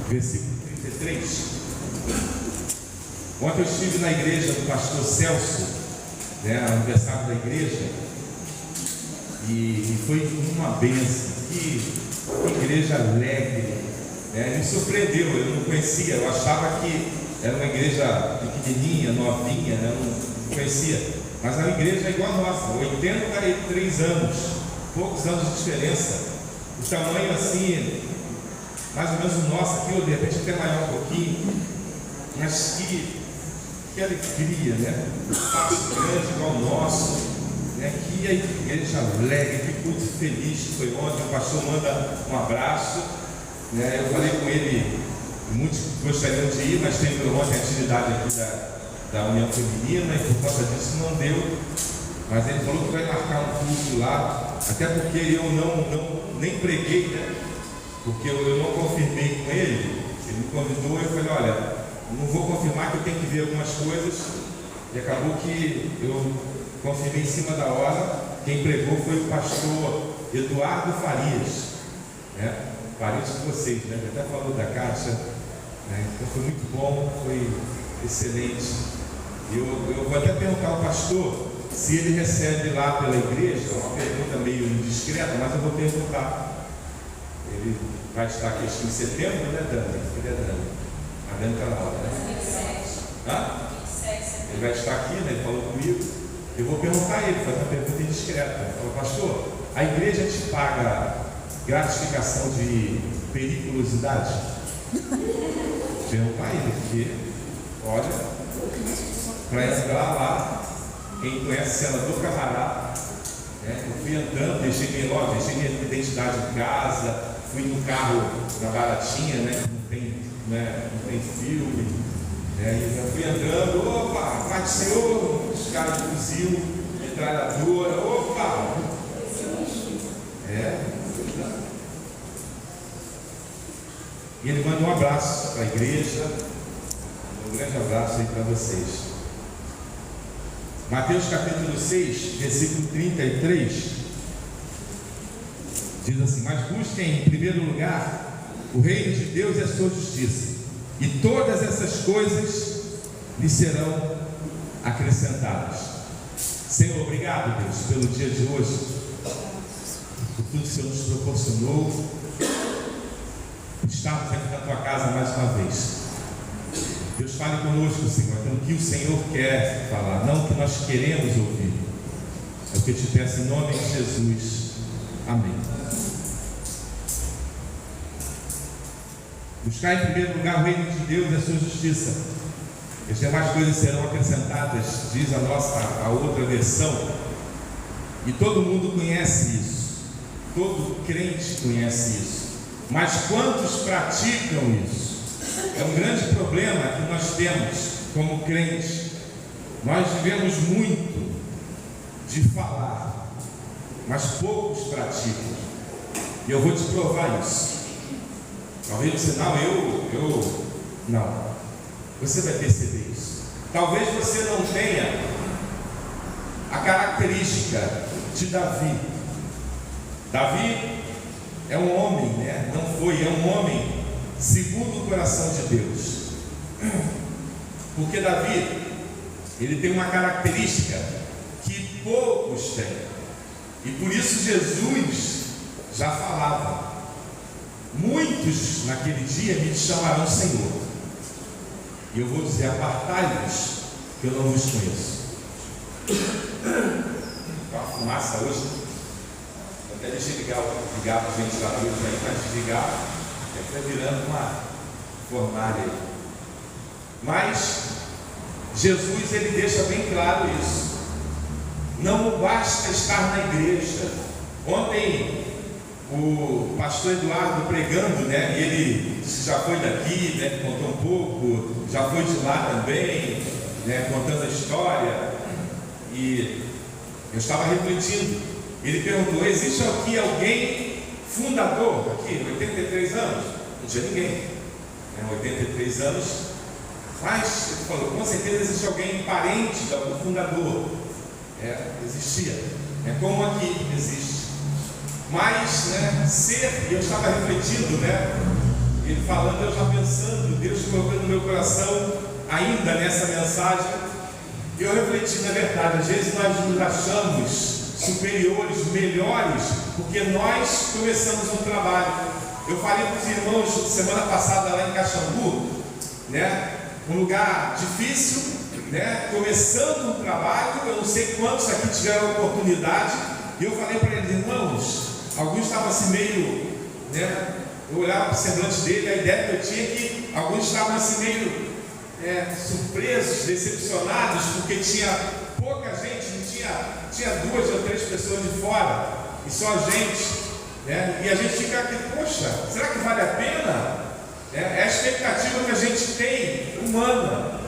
versículo 33. Ontem eu estive na igreja do pastor Celso, aniversário da igreja, e foi uma bênção. Que igreja alegre, me surpreendeu. Eu não conhecia, eu achava que era uma igreja pequenininha, novinha, eu não conhecia, mas a igreja é igual a nossa, 83 anos, poucos anos de diferença, o tamanho assim, mais ou menos o nosso aqui, ou de repente até maior um pouquinho, mas que alegria, um espaço grande igual o nosso, que a igreja alegre, que culto feliz que foi ontem. O pastor manda um abraço, eu falei com ele, muitos gostariam de ir, mas teve ontem a atividade aqui da União Feminina e por conta disso não deu, mas ele falou que vai marcar um culto lá, até porque eu nem preguei, porque eu não confirmei com ele me convidou e eu falei, olha, não vou confirmar que eu tenho que ver algumas coisas, e acabou que eu confirmei em cima da hora. Quem pregou foi o pastor Eduardo Farias, parente de vocês, ele até falou da caixa, então foi muito bom, foi excelente. Eu vou até perguntar ao pastor se ele recebe lá pela igreja, uma pergunta meio indiscreta, mas eu vou perguntar. Ele vai estar aqui acho que em setembro, Dani? Cadê a Dani? A Dani está na hora, 27. Ele vai estar aqui, ele falou comigo. Eu vou perguntar a ele, fazer uma pergunta indiscreta. Ele falou, pastor, a igreja te paga gratificação de periculosidade? Perguntar a ele, porque, olha, para entrar lá, quem conhece o senador Camará, eu fui andando, deixei minha identidade em casa, fui no carro na baratinha, não tem filme, e já fui andando, opa, Pai do Senhor, os caras de fuzil, metralhadora, opa! E ele manda um abraço para a igreja, um grande abraço aí para vocês. Mateus capítulo 6, versículo 33, diz assim: mas busquem em primeiro lugar o reino de Deus e a sua justiça, e todas essas coisas lhe serão acrescentadas. Senhor, obrigado, Deus, pelo dia de hoje, por tudo que o Senhor nos proporcionou, estarmos aqui na tua casa mais uma vez. Deus, fale conosco, Senhor, aquilo que o Senhor quer falar, não o que nós queremos ouvir. É o que eu te peço em nome de Jesus. Amém. Buscar em primeiro lugar o reino de Deus e a sua justiça. As demais coisas serão acrescentadas, diz a outra versão. E todo mundo conhece isso. Todo crente conhece isso. Mas quantos praticam isso? É um grande problema que nós temos como crentes. Nós vivemos muito de falar, mas poucos praticam. E eu vou te provar isso. Talvez você não. Você vai perceber isso. Talvez você não tenha a característica de Davi. Davi é um homem, é um homem segundo o coração de Deus. Porque Davi, ele tem uma característica que poucos têm. E por isso Jesus já falava: muitos naquele dia me chamarão Senhor. E eu vou dizer: apartai-vos, que eu não vos conheço. A fumaça hoje, eu até deixei ligar o ventilador aí para desligar, está virando uma fornalha aí. Mas Jesus, ele deixa bem claro isso. Não basta estar na igreja. Ontem o pastor Eduardo pregando, e ele já foi daqui, contou um pouco, já foi de lá também, contando a história, e eu estava refletindo. Ele perguntou: existe aqui alguém fundador aqui, 83 anos? Não tinha ninguém, 83 anos, mas ele falou: com certeza existe alguém parente de algum fundador. Existia, como aqui existe. Mas, e eu estava refletindo, ele falando, eu já pensando, Deus colocando no meu coração, ainda nessa mensagem, eu refleti, na verdade, às vezes nós nos achamos superiores, melhores, porque nós começamos um trabalho. Eu falei para os irmãos semana passada lá em Caxambu, né? Um lugar difícil, né? Começando um trabalho, eu não sei quantos aqui tiveram a oportunidade, e eu falei para eles, irmãos, alguns estavam assim meio, né? Eu olhava para o semblante dele, a ideia que eu tinha é que alguns estavam assim meio surpresos, decepcionados, porque tinha pouca gente, não tinha 2 ou 3 pessoas de fora, e só a gente, né? E a gente fica aqui, poxa, será que vale a pena? É a expectativa que a gente tem, humana.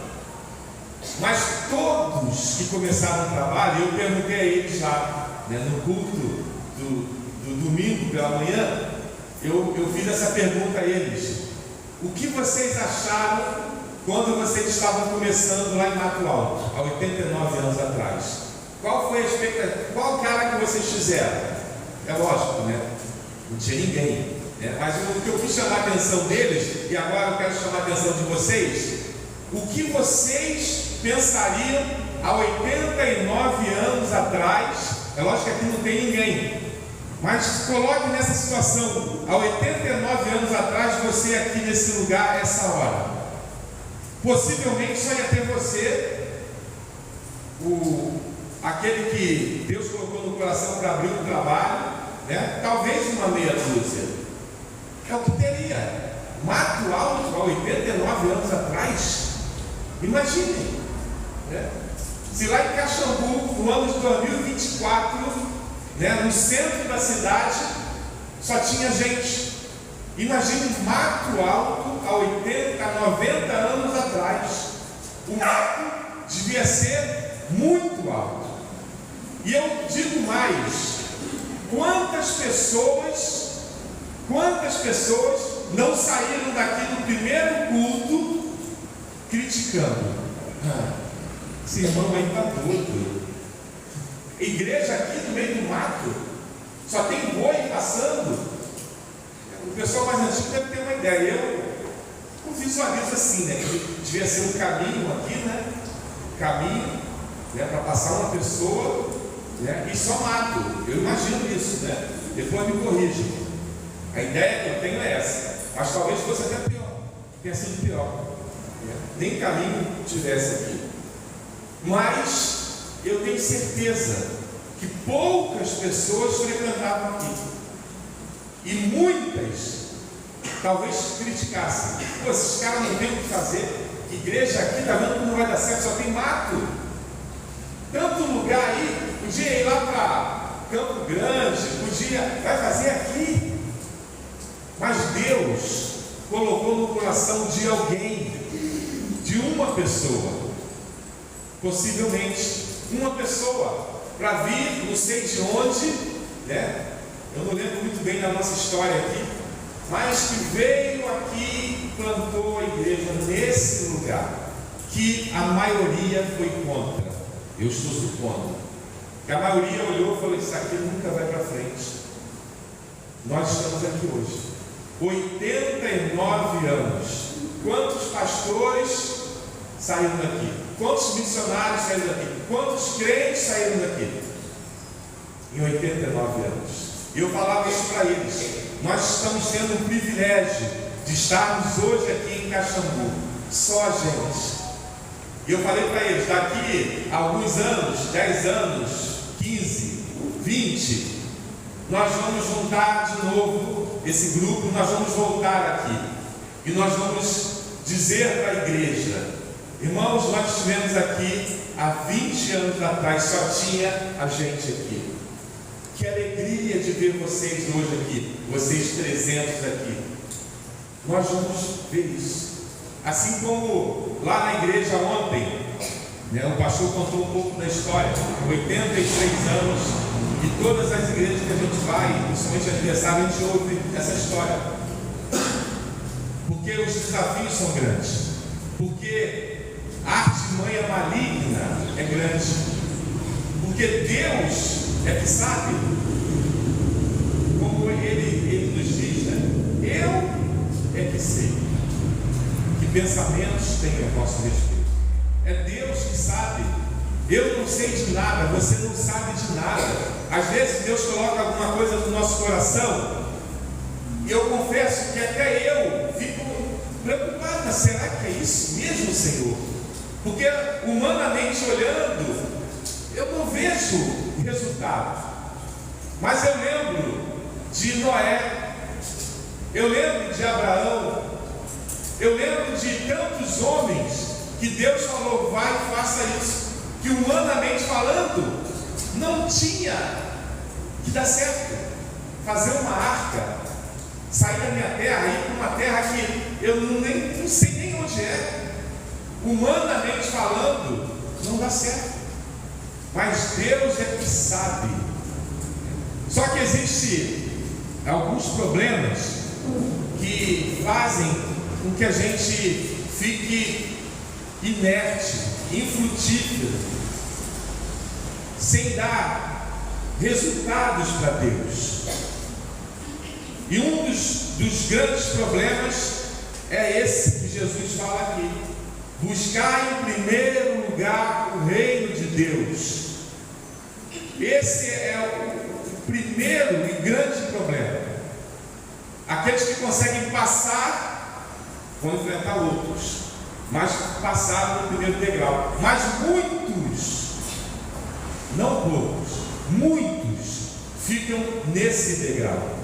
Mas todos que começaram o trabalho, eu perguntei a eles lá, né, no culto do domingo pela manhã, eu fiz essa pergunta a eles: o que vocês acharam quando vocês estavam começando lá em Mato Alto, há 89 anos atrás? Qual foi a expectativa? Qual cara que vocês fizeram? É lógico, né? Não tinha ninguém, né? Mas o que eu quis chamar a atenção deles, e agora eu quero chamar a atenção de vocês, o que vocês pensariam há 89 anos atrás? É lógico que aqui não tem ninguém, mas coloque nessa situação, há 89 anos atrás, você aqui nesse lugar, essa hora. Possivelmente só ia ter você, aquele que Deus colocou no coração para abrir um trabalho, né? Talvez uma meia dúzia. É o que teria. Mato Alto, há 89 anos atrás. Imaginem, né? Se lá em Caxambu, no ano de 2024, né, no centro da cidade, só tinha gente. Imagine Mato Alto há 80, 90 anos atrás. O mato devia ser muito alto. E eu digo mais: quantas pessoas não saíram daqui no primeiro culto criticando? Esse irmão aí está doido. Igreja aqui no meio do mato, só tem boi passando. O pessoal mais antigo deve ter uma ideia. Eu visualizo assim, né? Que devia ser um caminho aqui, né? Caminho, né? Para passar uma pessoa, né? E só mato. Eu imagino isso, né? Depois me corrijam. A ideia que eu tenho é essa. Mas talvez fosse até pior. Tenha sido pior, né? Nem caminho tivesse aqui. Mas eu tenho certeza que poucas pessoas frequentavam aqui. E muitas talvez criticassem: pô, esses caras não têm o que fazer, igreja aqui, está vendo que não vai dar certo, só tem mato. Tanto lugar aí, podia ir lá para Campo Grande, vai fazer aqui. Mas Deus colocou no coração de alguém, de uma pessoa, possivelmente uma pessoa, para vir, não sei de onde, né? Eu não lembro muito bem da nossa história aqui, mas que veio aqui e plantou a igreja nesse lugar, que a maioria foi contra. Eu estou supondo que a maioria olhou e falou: isso aqui nunca vai para frente. Nós estamos aqui hoje, 89 anos. Quantos pastores saíram daqui? Quantos missionários saíram daqui? Quantos crentes saíram daqui? Em 89 anos. E eu falava isso para eles: nós estamos tendo um privilégio de estarmos hoje aqui em Caxambu, só a gente. E eu falei para eles: daqui a alguns anos, 10 anos, 15, 20, nós vamos juntar de novo esse grupo, nós vamos voltar aqui e nós vamos dizer para a igreja: irmãos, nós estivemos aqui há 20 anos atrás, só tinha a gente aqui. Que alegria de ver vocês hoje aqui, vocês 300 aqui. Nós vamos ver isso. Assim como lá na igreja ontem, né, o pastor contou um pouco da história, 83 anos, e todas as igrejas que a gente vai, principalmente aniversário, a gente ouve essa história. Porque os desafios são grandes, porque a artimanha maligna é grande, porque Deus é que sabe, como ele nos diz, né? Eu é que sei. pensamentos tem a vosso respeito. É Deus que sabe. Eu não sei de nada, você não sabe de nada. Às vezes Deus coloca alguma coisa no nosso coração e eu confesso que até eu fico preocupado. Será que é isso mesmo, Senhor? Porque humanamente olhando, eu não vejo resultado. Mas eu lembro de Noé, eu lembro de Abraão, eu lembro de tantos homens que Deus falou, vai e faça isso, que humanamente falando, não tinha que dar certo. Fazer uma arca, sair da minha terra, ir para uma terra que eu não sei nem onde é. Humanamente falando, não dá certo. Mas Deus é que sabe. Só que existem alguns problemas que fazem com que a gente fique inerte, infrutífero, sem dar resultados para Deus. E um dos grandes problemas é esse que Jesus fala aqui: buscar em primeiro lugar o reino de Deus. Esse é o primeiro e grande problema. Aqueles que conseguem passar vão enfrentar outros, mas passaram no primeiro degrau. Mas muitos, não poucos, muitos ficam nesse degrau.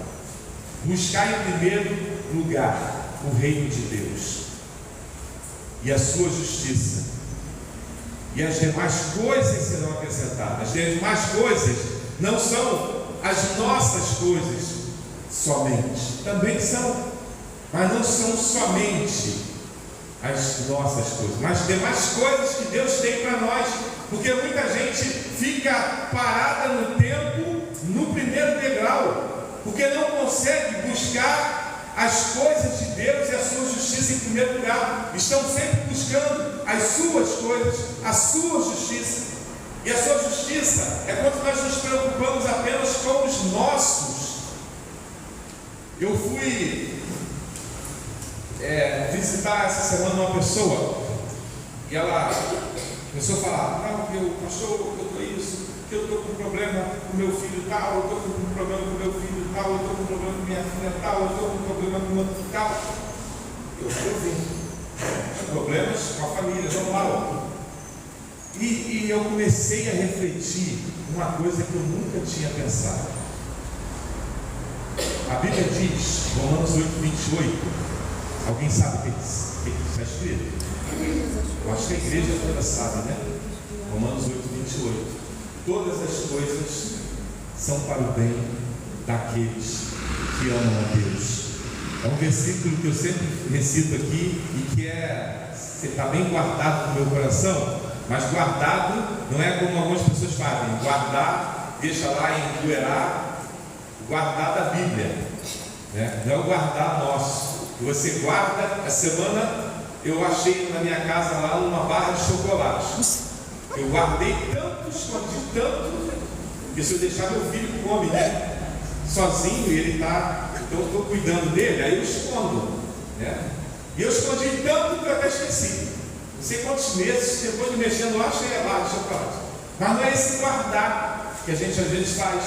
Buscar em primeiro lugar o reino de Deus e a sua justiça, e as demais coisas serão acrescentadas. As demais coisas não são as nossas coisas somente, também são, mas não são somente as nossas coisas, mas as demais coisas que Deus tem para nós. Porque muita gente fica parada no tempo, no primeiro degrau, porque não consegue buscar as coisas de Deus e a sua justiça em primeiro lugar. Estão sempre buscando as suas coisas, a sua justiça. E a sua justiça é quando nós nos preocupamos apenas com os nossos. Eu fui visitar essa semana uma pessoa e ela começou a falar: não, que eu, pastor, eu estou isso, que eu estou com problema com meu filho tal, eu estou com problema com meu filho tal, eu estou com problema com minha filha tal, eu estou com problema com outro tal. Eu vi problemas com a família, normal. E eu comecei a refletir uma coisa que eu nunca tinha pensado. A Bíblia diz, Romanos 8:28, alguém sabe o que está escrito? Eu acho que a igreja toda sabe, né? Romanos 8:28. Todas as coisas são para o bem daqueles que amam a Deus. É um versículo que eu sempre recito aqui e que está bem guardado no meu coração. Mas guardado não é como algumas pessoas fazem, guardar, deixa lá empoeirar, guardar da Bíblia, né? Não é o guardar nosso, que você guarda. A semana eu achei na minha casa lá uma barra de chocolate, eu guardei tanto, escondi tanto, que se eu deixar meu filho come, né? Sozinho, e ele está, então eu estou cuidando dele, aí eu escondo, né? E eu escondi tanto que eu até esqueci. Não sei quantos meses, depois de mexendo lá, achei a barra de chocolate. Mas não é esse guardar que a gente às vezes faz.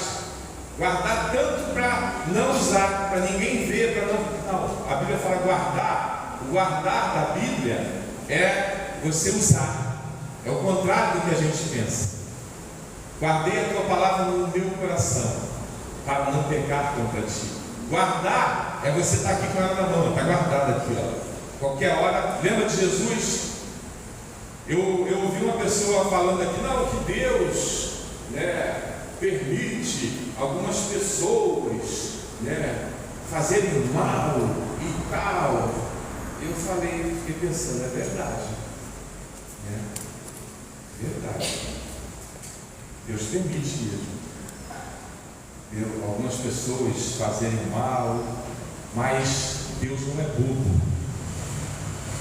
Guardar tanto para não usar, para ninguém ver, para não. A Bíblia fala guardar. O guardar da Bíblia é você usar. É o contrário do que a gente pensa. Guardei a tua palavra no meu coração, para não pecar contra ti. Guardar é você estar aqui com ela na mão, está guardada aqui, ó. Qualquer hora, lembra de Jesus? Eu ouvi uma pessoa falando aqui, não, que Deus, né, permite algumas pessoas, né, fazerem mal e tal. Eu falei, fiquei pensando, é verdade, né? Verdade. Deus permite mesmo algumas pessoas fazerem mal, mas Deus não é bobo.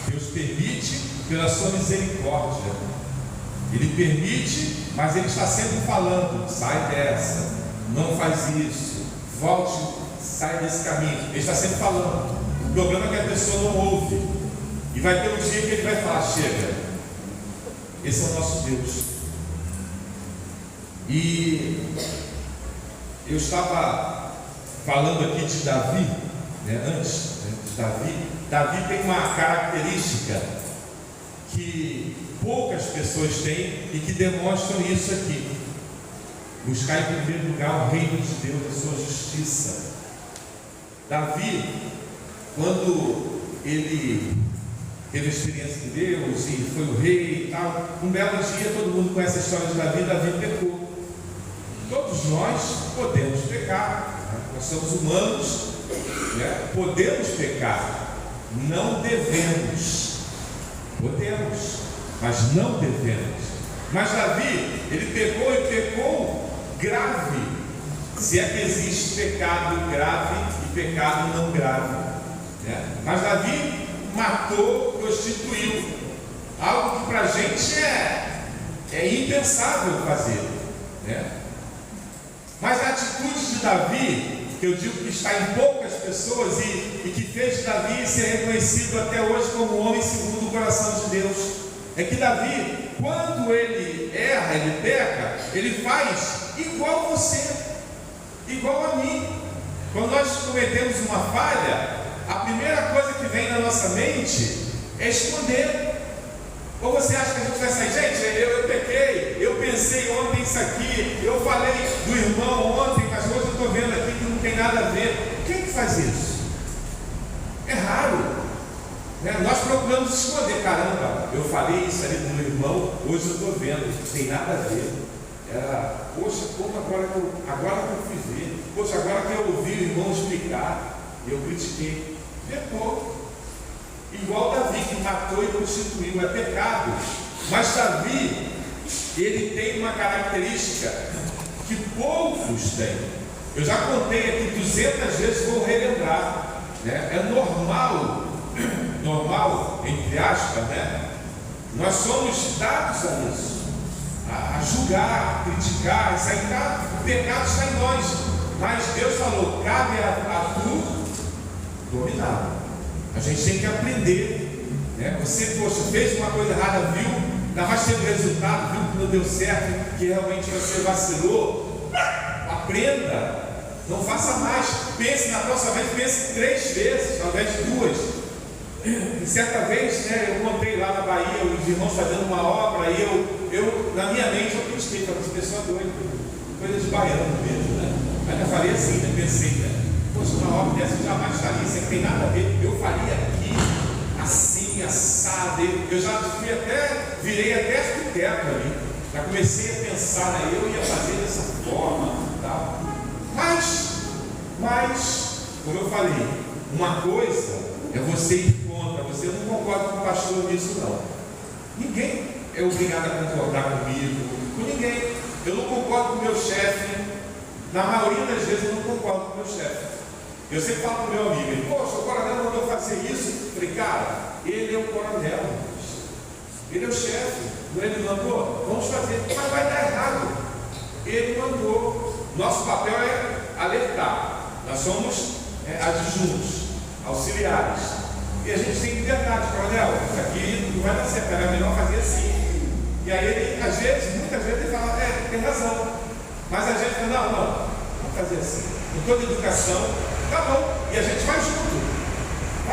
Deus permite pela sua misericórdia. Ele permite, mas Ele está sempre falando: sai dessa, não faz isso, volte, sai desse caminho. Ele está sempre falando. O problema é que a pessoa não ouve. E E vai ter um dia que ele vai falar: chega, esse é o nosso Deus. E eu estava falando aqui de Davi, antes de Davi. Davi tem uma característica que poucas pessoas têm e que demonstram isso aqui: buscar em primeiro lugar o reino de Deus e a sua justiça. Davi, quando ele teve a experiência de Deus e foi o rei e tal, um belo dia, todo mundo conhece a história de Davi. Davi pecou. Todos nós podemos pecar, nós somos humanos, podemos pecar, não devemos. Podemos, mas não devemos. Mas Davi, ele pecou e pecou grave, se é que existe pecado grave e pecado não grave. Mas Davi matou, prostituiu, algo que para a gente é impensável fazer. Mas a atitude de Davi, que eu digo que está em poucas pessoas e que fez de Davi ser reconhecido até hoje como homem segundo o coração de Deus, é que Davi, quando ele erra, ele peca, ele faz igual você, igual a mim. Quando nós cometemos uma falha, a primeira coisa que vem na nossa mente é esconder. Ou você acha que a gente vai sair: gente, eu pequei, eu pensei ontem isso aqui, eu falei do irmão ontem, mas hoje eu estou vendo aqui que não tem nada a ver. Quem que faz isso? É raro. Nós procuramos esconder: caramba, eu falei isso ali do meu irmão, hoje eu estou vendo, não tem nada a ver. Poxa, como agora que eu fui ver, poxa, agora que eu ouvi o irmão explicar, eu critiquei. Pecou. Igual Davi, que matou e prostituiu, é pecado. Mas Davi, ele tem uma característica que poucos têm. Eu já contei aqui 200 vezes, vou relembrar. É normal, entre aspas, nós somos dados a isso, a julgar, criticar, o pecado está em nós. Mas Deus falou: cabe a tu dominar. A gente tem que aprender. Você, poxa, fez uma coisa errada, viu? Ainda mais teve resultado, viu que não deu certo, que realmente você vacilou. Aprenda. Não faça mais. Pense na próxima vez, pense 3 vezes, ao invés de 2. E certa vez, eu contei lá na Bahia, os irmãos fazendo uma obra, e eu na minha mente, eu pensei: essa pessoa é doida, coisa de baiano mesmo, Mas eu falei assim, pensei, poxa, uma obra dessa eu jamais faria, isso aqui tem nada a ver, eu faria aqui, assim, assado. Eu já virei até arquiteto ali, já comecei a pensar, eu ia fazer dessa forma, tal. Mas, como eu falei, uma coisa é você ir contra, você não concorda com o pastor nisso não. Ninguém é obrigado a concordar comigo, com ninguém. Eu não concordo com o meu chefe, na maioria das vezes eu não concordo com o meu chefe. Eu sempre falo para o meu amigo: poxa, o coronel mandou fazer isso. Eu falei: cara, ele é o coronel, ele é o chefe, ele mandou, vamos fazer, mas vai dar errado. Ele mandou. Nosso papel é alertar. Nós somos adjuntos, auxiliares, e a gente tem liberdade. Coronel, isso aqui não vai dar certo, era melhor fazer assim. E aí ele, muitas vezes ele fala: tem razão, mas a gente fala: não, vamos fazer assim, com toda educação. Tá bom, e a gente vai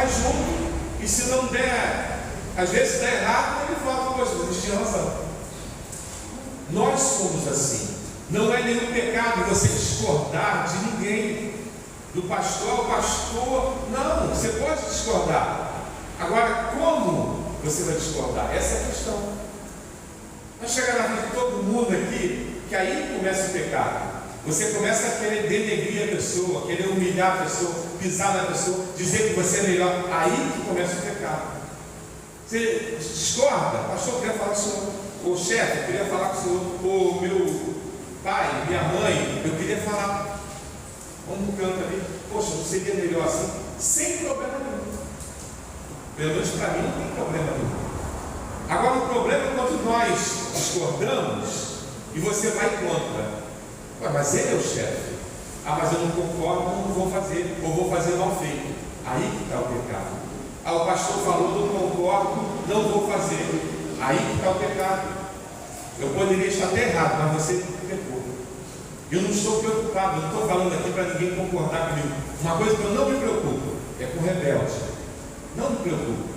junto, e se não der, às vezes der errado, ele fala: poxa, vocês tinham razão. Nós somos assim. Não é nenhum pecado você discordar de ninguém, do pastor ao pastor. Não, você pode discordar. Agora, como você vai discordar? Essa é a questão. Vai chegar na vida de todo mundo aqui, que aí começa o pecado. Você começa a querer denegrir a pessoa, querer humilhar a pessoa, pisar na pessoa, dizer que você é melhor. Aí que começa o pecado. Você discorda? Pastor, eu queria falar com o senhor. Ô chefe, eu queria falar com o senhor. Ô meu pai, minha mãe, eu queria falar. Vamos no canto ali. Poxa, não seria melhor assim? Sem problema nenhum. Pelo menos para mim não tem problema nenhum. Agora o problema é quando nós discordamos e você vai contra. Mas ele é o chefe. Mas eu não concordo, não vou fazer, ou vou fazer mal feito. Aí que está o pecado. O pastor falou, não concordo, não vou fazer. Aí que está o pecado. Eu poderia estar até errado, mas você pecou. Eu não estou preocupado, não estou falando aqui para ninguém concordar comigo. Uma coisa que eu não me preocupo é com rebelde. Não me preocupo.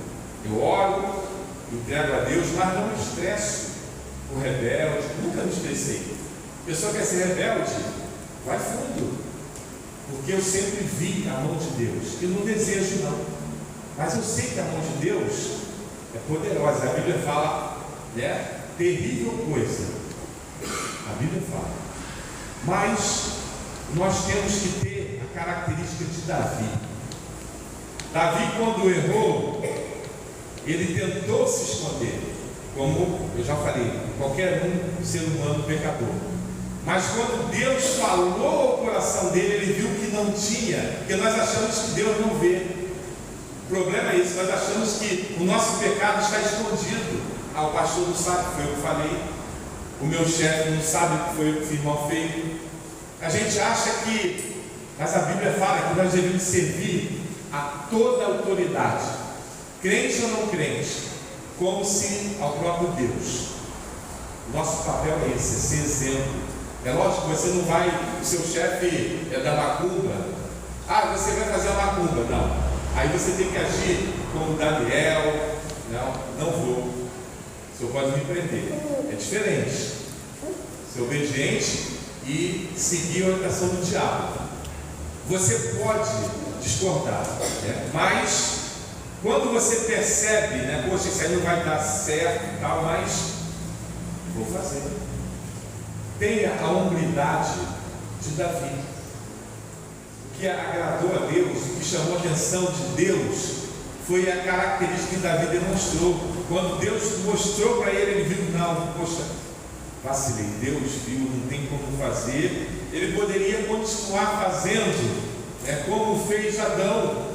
Eu oro, entrego a Deus, mas não me estresso com rebelde. Nunca me estressei. A pessoa quer ser rebelde, vai fundo. Porque eu sempre vi a mão de Deus. Eu não desejo não. Mas eu sei que a mão de Deus é poderosa. A Bíblia fala, né? Terrível coisa. A Bíblia fala. Mas nós temos que ter a característica de Davi. Davi, quando errou, ele tentou se esconder. Como eu já falei, qualquer ser humano pecador. Mas quando Deus falou ao coração dele, ele viu que não tinha, porque nós achamos que Deus não vê. O problema é isso, nós achamos que o nosso pecado está escondido. O pastor não sabe que foi eu que falei, o meu chefe não sabe que foi eu que fiz mal feito. A gente acha que, mas a Bíblia fala que nós devemos servir a toda a autoridade, crente ou não crente, como se ao próprio Deus. Nosso papel é esse, é ser exemplo. É lógico que você não vai, o seu chefe é da macumba, você vai fazer a macumba, não. Aí você tem que agir como Daniel, não vou. O senhor pode me prender. É diferente. Ser obediente e seguir a orientação do diabo. Você pode discordar, né? Mas quando você percebe, né? Poxa, isso aí não vai dar certo e tal, mas vou fazer. Tenha a humildade de Davi. O que agradou a Deus, o que chamou a atenção de Deus, foi a característica que Davi demonstrou. Quando Deus mostrou para ele, ele viu, não, poxa, vacilei, Deus viu, não tem como fazer. Ele poderia continuar fazendo, como fez Adão.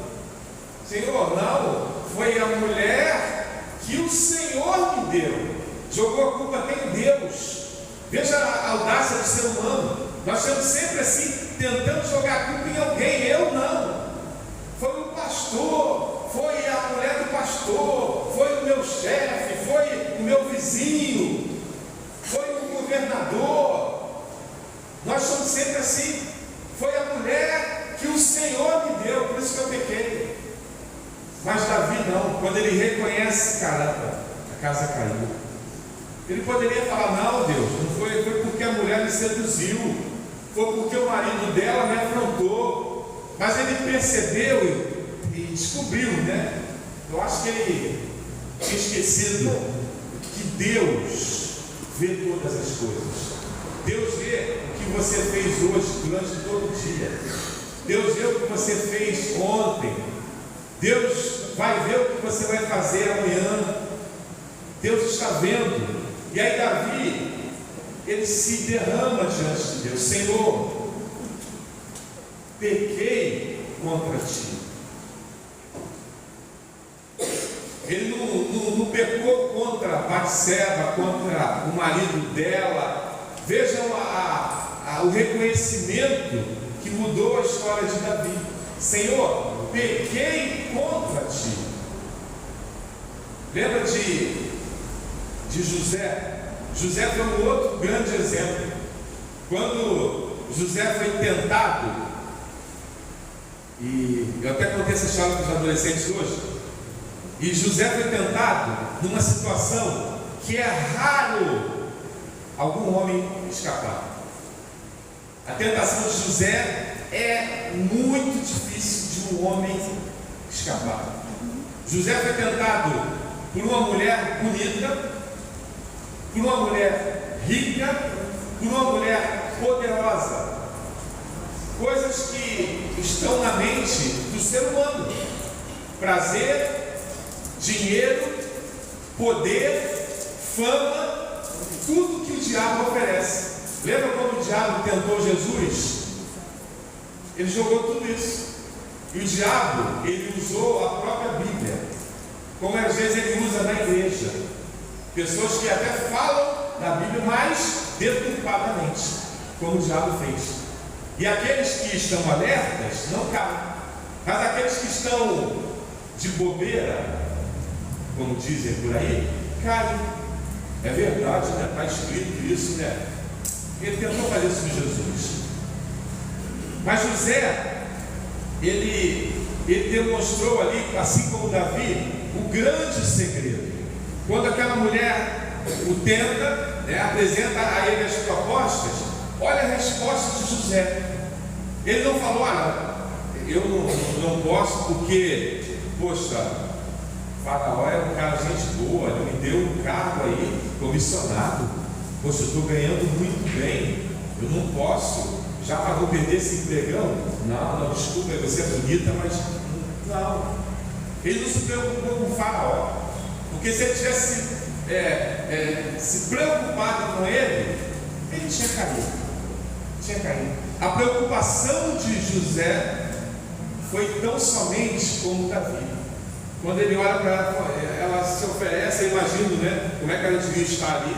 Senhor, não, foi a mulher que o Senhor me deu. Jogou a culpa até em Deus. Veja a audácia do ser humano. Nós estamos sempre assim, tentando jogar a culpa em alguém. Eu não. Foi o pastor, foi a mulher do pastor, foi o meu chefe, foi o meu vizinho, foi o governador. Nós somos sempre assim. Foi a mulher que o Senhor me deu, por isso que eu pequei. Mas Davi não. Quando ele reconhece, caramba, a casa caiu. Ele poderia falar, não, Deus, não foi porque a mulher me seduziu, foi porque o marido dela me afrontou. Mas ele percebeu e descobriu, né? Eu acho que ele tinha esquecido que Deus vê todas as coisas. Deus vê o que você fez hoje, durante todo o dia. Deus vê o que você fez ontem. Deus vai ver o que você vai fazer amanhã. Deus está vendo. E aí Davi, ele se derrama diante de Deus. Senhor, pequei contra ti. Ele não pecou contra Batseba, contra o marido dela. Vejam o reconhecimento que mudou a história de Davi. Senhor, pequei contra ti. Lembra de José? José foi um outro grande exemplo. Quando José foi tentado, e eu até contei essa história para os adolescentes hoje, e José foi tentado numa situação que é raro algum homem escapar. A tentação de José é muito difícil de um homem escapar. José foi tentado por uma mulher bonita, por uma mulher rica, por uma mulher poderosa. Coisas que estão na mente do ser humano: prazer, dinheiro, poder, fama, tudo que o diabo oferece. Lembra quando o diabo tentou Jesus? Ele jogou tudo isso. E o diabo, ele usou a própria Bíblia, como às vezes ele usa na igreja. Pessoas que até falam da Bíblia, mas deturpadamente, como o diabo fez. E aqueles que estão alertas não caem. Mas aqueles que estão de bobeira, como dizem por aí, cai. É verdade, né? Está escrito isso, né? Ele tentou fazer isso com Jesus. Mas José, ele demonstrou ali, assim como Davi, o grande segredo. Quando aquela mulher o tenta, né, apresenta a ele as propostas, olha a resposta de José. Ele não falou, olha, eu não posso porque, poxa, Faraó era um cara gente boa, ele me deu um cargo aí, comissionado, poxa, eu estou ganhando muito bem, eu não posso, já vou perder esse empregão? Não, desculpa, você é bonita, mas não. Ele não se preocupou com o Faraó, porque se ele tivesse se preocupado com ele tinha caído. A preocupação de José foi tão somente como Davi. Quando ele olha para ela, ela se oferece, eu imagino, né, como é que ela devia estar ali.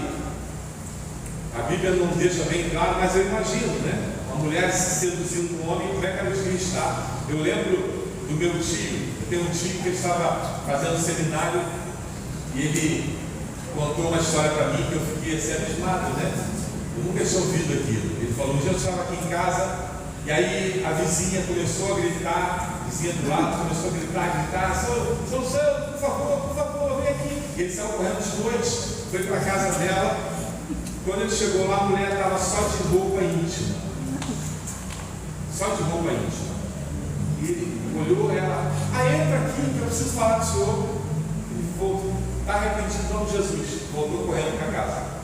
A Bíblia não deixa bem claro, mas eu imagino, né, uma mulher se seduzindo um homem, como é que ela devia estar. Eu lembro do meu tio, eu tenho um tio que estava fazendo seminário e ele contou uma história para mim que eu fiquei assim abismado, né? Eu nunca tinha ouvido aquilo. Ele falou, um dia eu estava aqui em casa e aí a vizinha começou a gritar, a vizinha do lado começou a gritar, São Santo, por favor, vem aqui. E ele saiu correndo de noite, foi para a casa dela. Quando ele chegou lá, a mulher estava só de roupa íntima. Só de roupa íntima. E ele olhou ela, entra aqui que eu preciso falar com o senhor. Ele voltou, está arrependido em nome de Jesus. Voltou correndo para casa.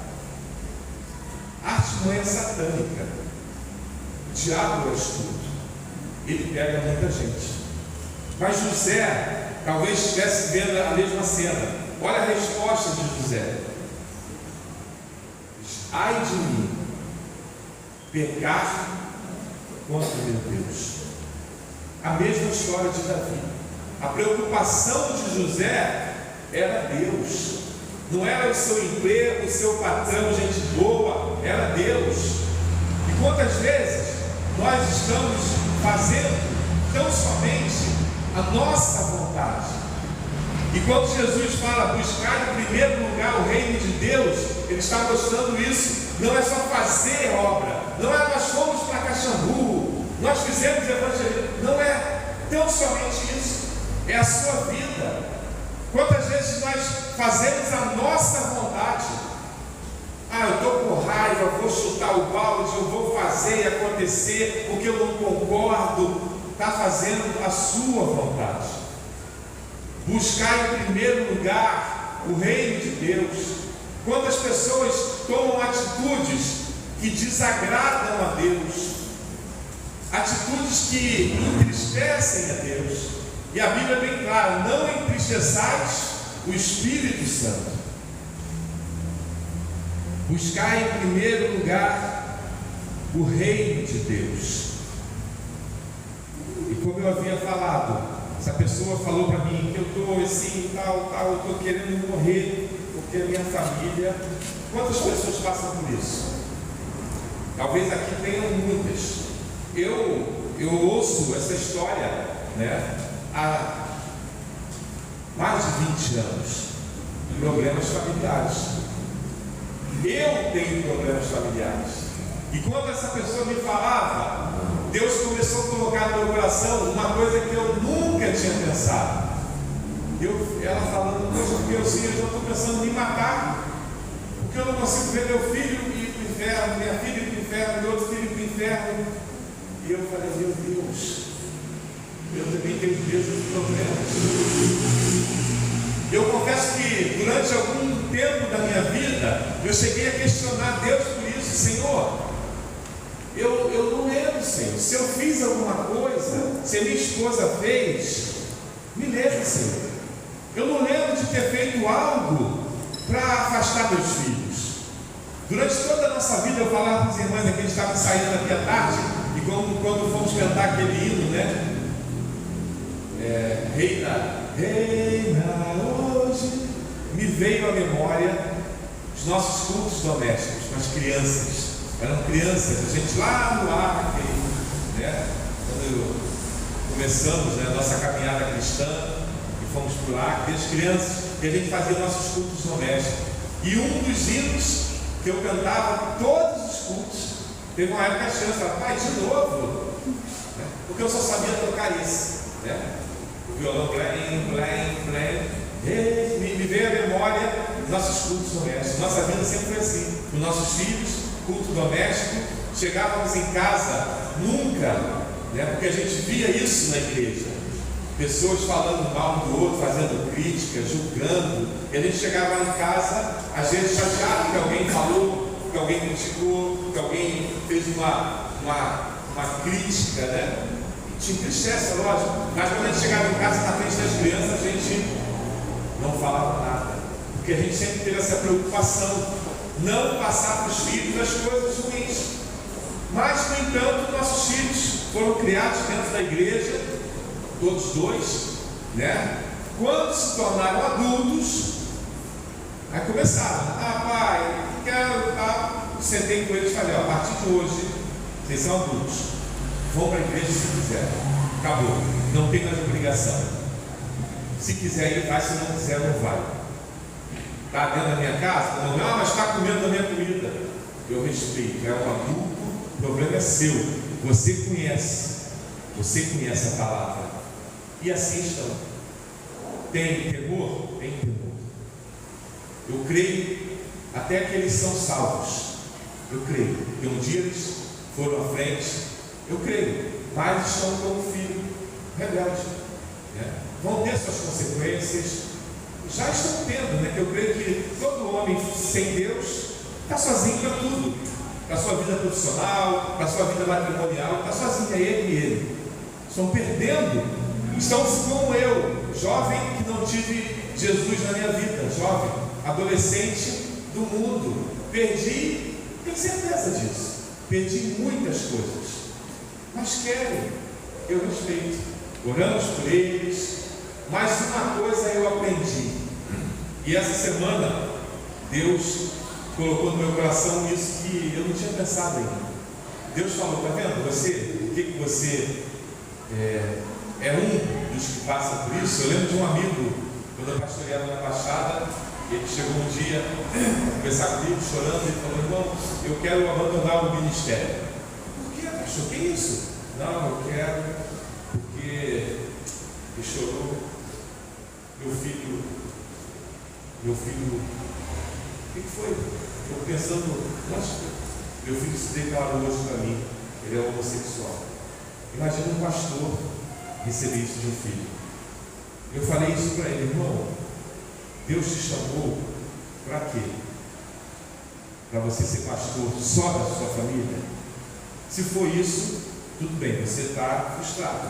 Artimanha satânica. O diabo é astuto. Ele pega muita gente. Mas José talvez estivesse vendo a mesma cena. Olha a resposta de José. Ai de mim, pecar contra meu Deus. A mesma história de Davi. A preocupação de José era Deus. Não era o seu emprego, o seu patrão, gente boa, era Deus. E quantas vezes nós estamos fazendo tão somente a nossa vontade? E quando Jesus fala, buscar em primeiro lugar o reino de Deus, Ele está mostrando isso. Não é só fazer obra, não é nós fomos para Caxambu, nós fizemos evangelismo, não é tão somente isso, é a sua vida. Quantas vezes nós fazemos a nossa vontade? Eu estou com raiva, vou chutar o balde, eu vou fazer e acontecer, porque eu não concordo. Está fazendo a sua vontade. Buscar em primeiro lugar o reino de Deus. Quantas pessoas tomam atitudes que desagradam a Deus, atitudes que entristecem a Deus. E a Bíblia é bem clara: não entristeçais o Espírito Santo. Buscar em primeiro lugar o reino de Deus. E como eu havia falado, essa pessoa falou para mim que eu estou assim, tal, eu estou querendo morrer, porque a minha família... Quantas pessoas passam por isso? Talvez aqui tenham muitas. Eu ouço essa história, né, há mais de 20 anos. Problemas familiares. Eu tenho problemas familiares. E quando essa pessoa me falava, Deus começou a colocar no meu coração uma coisa que eu nunca tinha pensado. Ela falando, poxa, porque eu já estou pensando em me matar, porque eu não consigo ver meu filho ir para o inferno, minha filha ir para o inferno, meu outro filho ir para o inferno. E eu falei, meu Deus, eu também tenho os mesmos problemas. Eu confesso que durante algum tempo da minha vida, eu cheguei a questionar Deus por isso. Senhor, eu não lembro, Senhor, se eu fiz alguma coisa, se a minha esposa fez, me lembra, Senhor. Eu não lembro de ter feito algo para afastar meus filhos. Durante toda a nossa vida, eu falava para as irmãs aqui, a gente estava saindo aqui à tarde, e quando fomos cantar aquele hino, né? Reina hoje, me veio à memória os nossos cultos domésticos com as crianças. Eram crianças, a gente lá no ar, né? Quando começamos, né, a nossa caminhada cristã, e fomos por lá, desde crianças, e a gente fazia nossos cultos domésticos. E um dos hinos que eu cantava todos os cultos, teve uma época a chance, ela, pai, de novo, né? Porque eu só sabia tocar isso, né? O violão, blém, blém, blém. Me veio a memória dos nossos cultos domésticos. Nossa vida sempre foi assim. Com nossos filhos, culto doméstico, chegávamos em casa, nunca, né? Porque a gente via isso na igreja. Pessoas falando mal do outro, fazendo crítica, julgando. E a gente chegava em casa, às vezes chateado que alguém falou, que alguém criticou, que alguém fez uma crítica, né? Te entristece, lógico. Mas quando a gente chegava em casa, na frente das crianças, a gente não falava nada. Porque a gente sempre teve essa preocupação, não passar para os filhos as coisas ruins. Mas, no entanto, nossos filhos foram criados dentro da igreja, todos dois, né? Quando se tornaram adultos, aí começaram, pai, quero, sentei com eles e falei, a partir de hoje, vocês são adultos, vão para a igreja se quiserem, acabou, não tem mais obrigação. Se quiser ir, vai, se não quiser, não vai. Está dentro da minha casa? Não, mas está comendo da minha comida. Eu respeito, é um adulto, o problema é seu. Você conhece a palavra. E assim estão. Tem temor? Tem temor. Eu creio até que eles são salvos. Eu creio que um dia eles foram à frente. Eu creio, mas estão como filho rebelde, né? Vão ter suas consequências, já estão tendo, né? Que eu creio que todo homem sem Deus está sozinho para tudo, para a sua vida profissional, para a sua vida matrimonial, está sozinho, é ele e ele. Estão perdendo, estão como eu, jovem que não tive Jesus na minha vida, jovem, adolescente do mundo, perdi, tenho certeza disso, perdi muitas coisas, mas quero, eu respeito, oramos por eles. Mas uma coisa eu aprendi, e essa semana Deus colocou no meu coração isso que eu não tinha pensado ainda. Deus falou, está vendo? Você é um dos que passa por isso. Eu lembro de um amigo, quando eu pastoreava na Baixada, ele chegou um dia a conversar comigo, chorando, e falou, irmão, eu quero abandonar o ministério. Por que, pastor? Que isso? Não, eu quero, porque ele chorou. Meu filho, o que foi? Eu pensando, nossa, meu filho se declarou hoje para mim, ele é homossexual. Imagina um pastor receber isso de um filho. Eu falei isso para ele, irmão, Deus te chamou para quê? Para você ser pastor só da sua família? Se for isso, tudo bem, você está frustrado.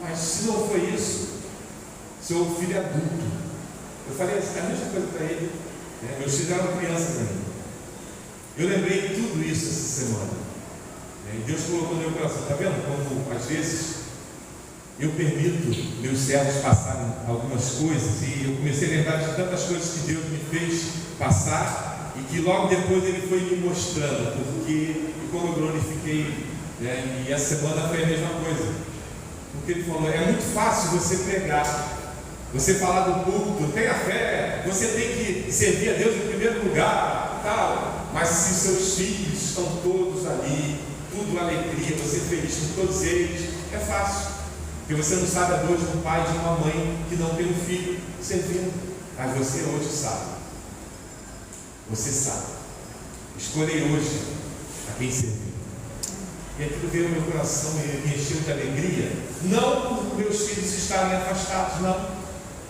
Mas se não for isso, seu filho é adulto. Eu falei a mesma coisa para ele, né? Meus filhos eram crianças ainda. Eu lembrei de tudo isso essa semana, né? E Deus colocou no meu coração, está vendo como às vezes eu permito meus servos passarem algumas coisas, e eu comecei a lembrar de tantas coisas que Deus me fez passar, e que logo depois Ele foi me mostrando, e como eu glorifiquei, né? E essa semana foi a mesma coisa, porque Ele falou, é muito fácil você pregar, você falar do púlpito, tenha fé, você tem que servir a Deus em primeiro lugar, tal. Mas se seus filhos estão todos ali, tudo alegria, você feliz com todos eles, é fácil. Porque você não sabe a dor de um pai e de uma mãe que não tem um filho servindo. Mas você hoje sabe. Você sabe. Escolhi hoje a quem servir. E aquilo veio ao meu coração e me encheu de alegria. Não por meus filhos estarem afastados, não.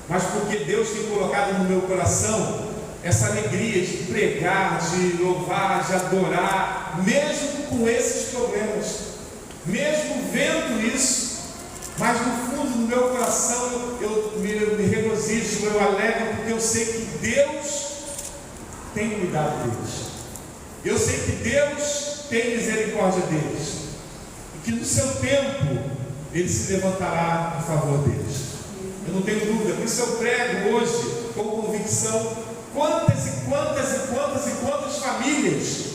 Mas porque Deus tem colocado no meu coração essa alegria de pregar, de louvar, de adorar, mesmo com esses problemas, mesmo vendo isso, mas no fundo do meu coração eu me regozijo, eu alegro, porque eu sei que Deus tem cuidado deles, eu sei que Deus tem misericórdia deles, e que no seu tempo Ele se levantará em favor deles. Eu não tenho dúvida, por isso eu prego hoje com convicção. Quantas famílias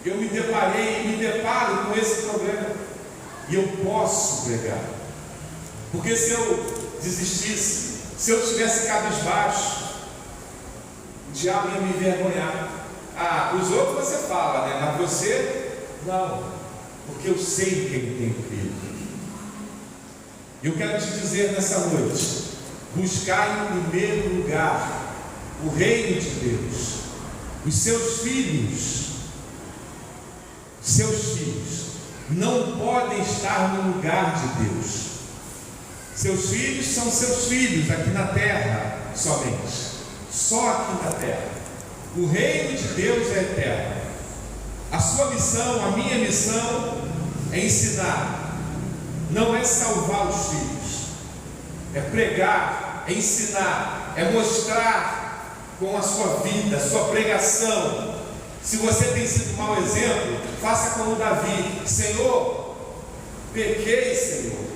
eu me deparei e me deparo com esse problema, e eu posso pregar, porque se eu desistisse, Se eu estivesse cabisbaixo, o diabo ia me envergonhar. Os outros você fala, né? Mas você, não. Porque eu sei quem tem crido. Eu quero te dizer nessa noite: buscar em primeiro lugar o reino de Deus. Os seus filhos não podem estar no lugar de Deus. Seus filhos são seus filhos aqui na terra somente. Só aqui na terra. O reino de Deus é eterno. A sua missão, a minha missão é ensinar. Não é salvar os filhos, é pregar, é ensinar, é mostrar com a sua vida, a sua pregação. Se você tem sido mau exemplo, faça como Davi: Senhor, pequei, Senhor,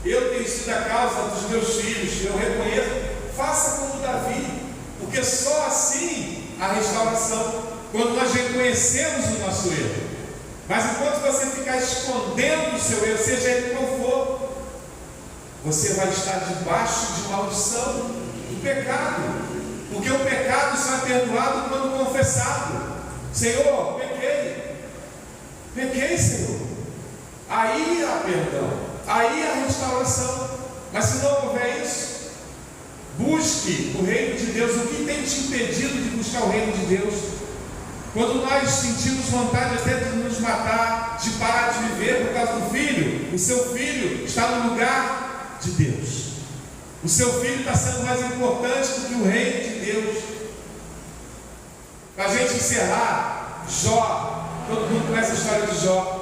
eu tenho sido a causa dos meus filhos, eu reconheço. Faça como Davi, porque só assim a restauração, quando nós reconhecemos o nosso erro. Mas enquanto você ficar escondendo o seu erro, seja ele qual for, você vai estar debaixo de maldição do pecado, porque o pecado só é perdoado quando confessado. Senhor, pequei, Senhor. Aí há perdão, aí há restauração. Mas se não houver isso, busque o reino de Deus. O que tem te impedido de buscar o reino de Deus? Quando nós sentimos vontade até de nos matar, de parar de viver por causa do filho, o seu filho está no lugar de Deus. O seu filho está sendo mais importante do que o reino de Deus. Para a gente encerrar, Jó, todo mundo conhece a história de Jó.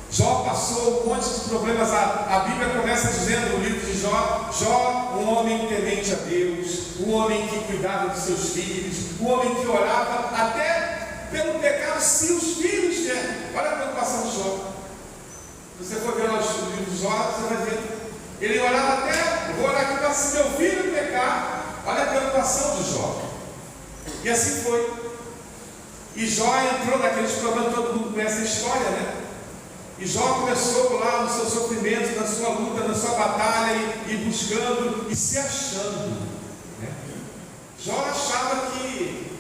Jó passou um monte de problemas. A Bíblia começa dizendo no livro de Jó: Jó, um homem temente a Deus, um homem que cuidava dos seus filhos, um homem que orava até pelo pecado, se os filhos vierem. Olha a preocupação de Jó. Se você for ver lá o livro de Jó, você vai ver. Ele orava até: vou orar aqui para se meu filho pecar. Olha a preocupação de Jó. E assim foi. E Jó entrou naqueles problemas, todo mundo conhece a história, né? E Jó começou lá no seu sofrimento, na sua luta, na sua batalha, e buscando e se achando, né? Jó achava que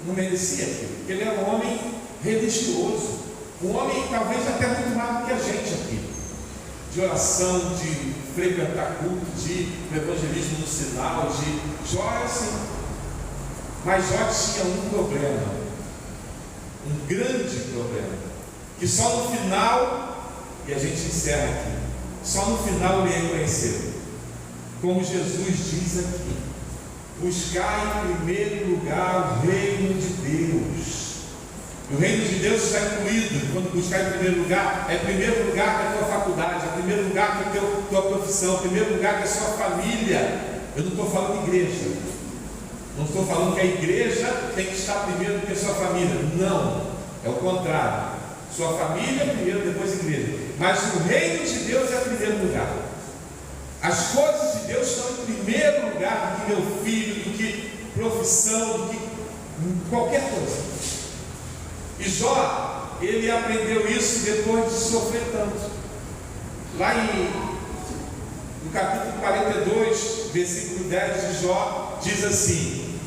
não merecia aquilo, porque ele era um homem religioso, um homem talvez até muito mais do que a gente aqui, de oração, de frequentar culto, de evangelismo no sinal, de Jó é assim. Mas Jó tinha um problema, um grande problema, que só no final, e a gente encerra aqui, só no final ele reconheceu, como Jesus diz aqui: buscar em primeiro lugar o reino de Deus. E o reino de Deus está incluído. Quando buscar em primeiro lugar, é primeiro lugar que é a tua faculdade, é primeiro lugar que é a tua profissão, é primeiro lugar que é a sua família. Eu não estou falando de igreja, não estou falando que a igreja tem que estar primeiro do que a sua família, não, é o contrário. Sua família primeiro, depois a igreja. Mas o reino de Deus é em primeiro lugar. As coisas de Deus estão em primeiro lugar do que meu filho, do que profissão, do que qualquer coisa. E Jó, ele aprendeu isso depois de sofrer tanto. Lá no capítulo 42, versículo 10 de Jó, diz assim: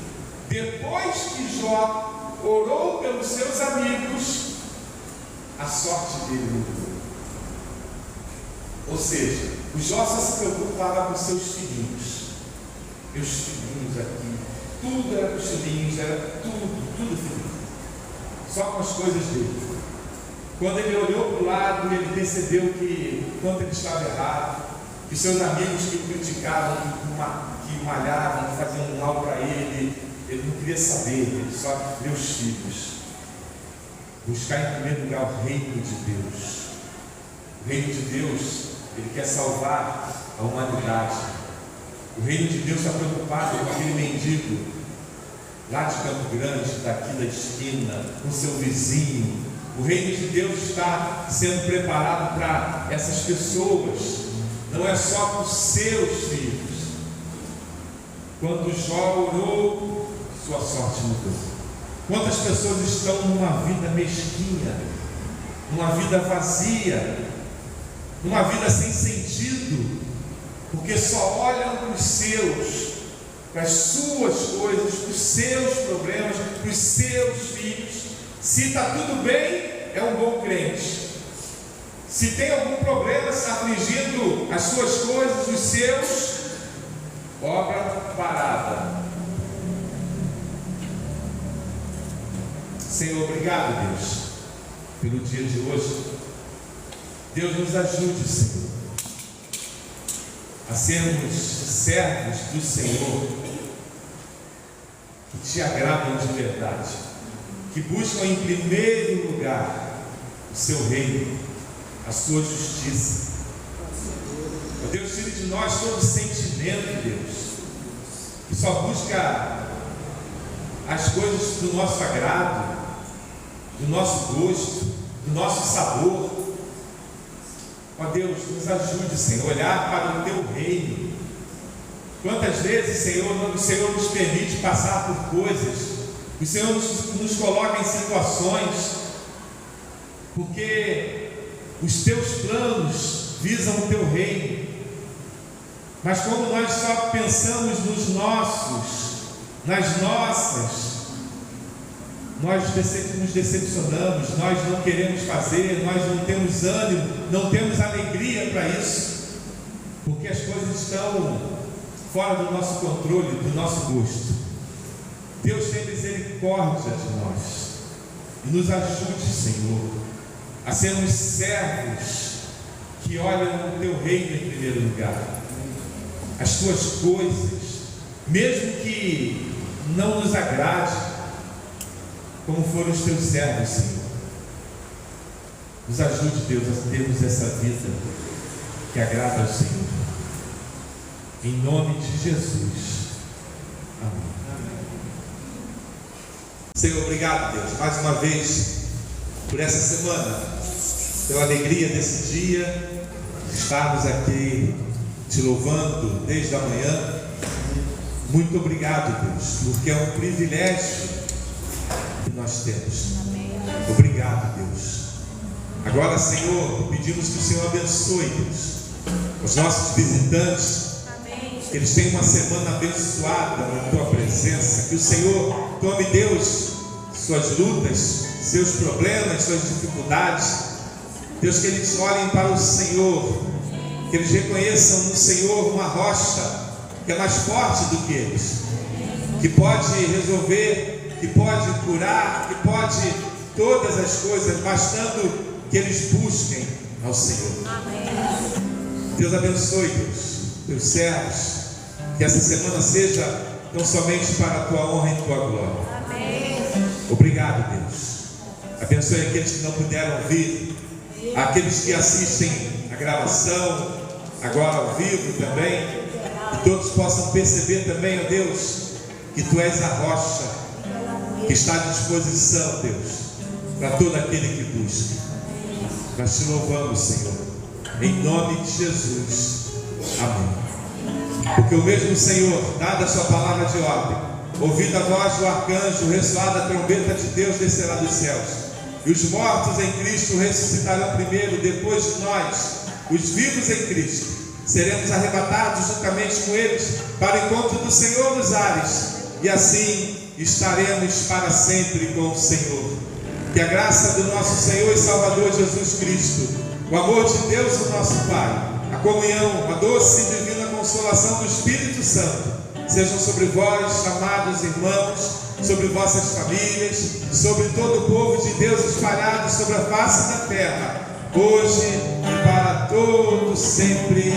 depois que Jó orou pelos seus amigos, a sorte dele mudou. Ou seja, o Jó só se preocupava com seus filhinhos. Meus filhinhos aqui, tudo era com os filhinhos, era tudo filhinho. Só com as coisas dele. Quando ele olhou para o lado, ele percebeu que quanto ele estava errado, que seus amigos que o criticavam, que malhavam, que faziam mal para ele não queria saber, só meus filhos. Buscar em primeiro lugar o reino de Deus. O reino de Deus, ele quer salvar a humanidade. O reino de Deus está preocupado com aquele mendigo lá de Campo Grande, daqui da esquina, com seu vizinho. O reino de Deus está sendo preparado para essas pessoas. Não é só para os seus filhos. Quando Jó orou, sua sorte mudou. Quantas pessoas estão numa vida mesquinha, numa vida vazia, numa vida sem sentido, porque só olham para os seus, para as suas coisas, para os seus problemas, para os seus filhos. Se está tudo bem, é um bom crente. Se tem algum problema, está afligindo as suas coisas, os seus, obra parada. Senhor, obrigado, Deus, pelo dia de hoje. Deus nos ajude, Senhor, a sermos servos do Senhor, que te agradam de verdade, que buscam em primeiro lugar o seu reino, a sua justiça. Ó Deus, tire de nós todo sentimento, Deus, que só busca as coisas do nosso agrado, do nosso gosto, do nosso sabor. Ó Deus, nos ajude, Senhor, a olhar para o teu reino. Quantas vezes, Senhor, o Senhor nos permite passar por coisas, o Senhor nos coloca em situações, porque os teus planos visam o teu reino. Mas quando nós só pensamos nos nossos, nas nossas, nós nos decepcionamos, nós não queremos fazer, nós não temos ânimo, não temos alegria para isso, porque as coisas estão fora do nosso controle, do nosso gosto. Deus tem misericórdia de nós e nos ajude, Senhor, a sermos servos que olham o teu reino em primeiro lugar, as tuas coisas, mesmo que não nos agrade, como foram os teus servos, Senhor. Nos ajude, Deus, a termos essa vida que agrada ao Senhor. Em nome de Jesus. Amém. Senhor, obrigado, Deus, mais uma vez, por essa semana, pela alegria desse dia, estarmos aqui te louvando desde a manhã. Muito obrigado, Deus, porque é um privilégio que nós temos. Obrigado, Deus. Agora, Senhor, pedimos que o Senhor abençoe, Deus, os nossos visitantes, que eles tenham uma semana abençoada na tua presença, que o Senhor tome, Deus, suas lutas, seus problemas, suas dificuldades, Deus, que eles olhem para o Senhor, que eles reconheçam no Senhor uma rocha que é mais forte do que eles, que pode resolver, que pode curar, que pode todas as coisas, bastando que eles busquem ao Senhor. Deus abençoe, Deus, teus servos, que essa semana seja tão somente para a tua honra e tua glória. Obrigado, Deus. Abençoe aqueles que não puderam vir, aqueles que assistem a gravação, agora ao vivo também, que todos possam perceber também, ó Deus, que tu és a rocha que está à disposição, Deus, para todo aquele que busca. Nós te louvamos, Senhor, em nome de Jesus. Amém. Porque o mesmo Senhor, dada a sua palavra de ordem, ouvida a voz do arcanjo, ressoada a trombeta de Deus, descerá dos céus, e os mortos em Cristo ressuscitarão primeiro. Depois de nós, os vivos em Cristo, seremos arrebatados juntamente com eles para o encontro do Senhor nos ares, e assim estaremos para sempre com o Senhor. Que a graça do nosso Senhor e Salvador Jesus Cristo, o amor de Deus, o nosso Pai, a comunhão, a doce e divina consolação do Espírito Santo, sejam sobre vós, amados irmãos, sobre vossas famílias, sobre todo o povo de Deus espalhado sobre a face da terra, hoje e para todo sempre.